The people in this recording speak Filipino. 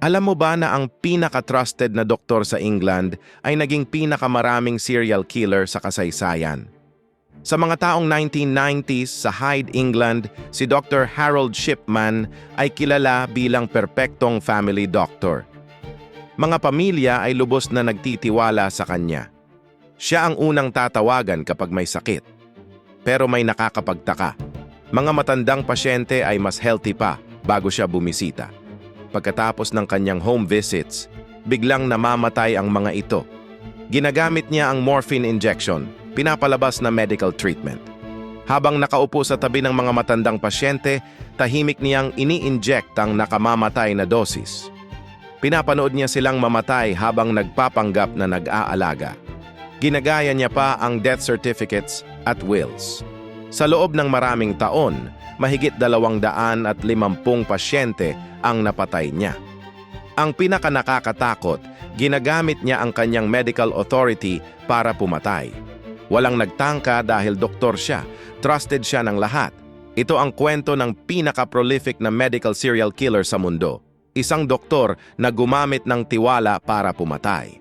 Alam mo ba na ang pinaka-trusted na doktor sa England ay naging pinakamaraming serial killer sa kasaysayan? Sa mga taong 1990s sa Hyde, England, si Dr. Harold Shipman ay kilala bilang perpektong family doctor. Mga pamilya ay lubos na nagtitiwala sa kanya. Siya ang unang tatawagan kapag may sakit. Pero may nakakapagtaka. Mga matandang pasyente ay mas healthy pa bago siya bumisita. Pagkatapos ng kanyang home visits, biglang namamatay ang mga ito. Ginagamit niya ang morphine injection, pinapalabas na medical treatment. Habang nakaupo sa tabi ng mga matandang pasyente, tahimik niyang ini-inject ang nakamamatay na dosis. Pinapanood niya silang mamatay habang nagpapanggap na nag-aalaga. Ginagaya niya pa ang death certificates at wills. Sa loob ng maraming taon, mahigit 250 pasyente ang napatay niya. Ang pinakanakakatakot, ginagamit niya ang kanyang medical authority para pumatay. Walang nagtangka dahil doktor siya, trusted siya ng lahat. Ito ang kwento ng pinaka-prolific na medical serial killer sa mundo. Isang doktor na gumamit ng tiwala para pumatay.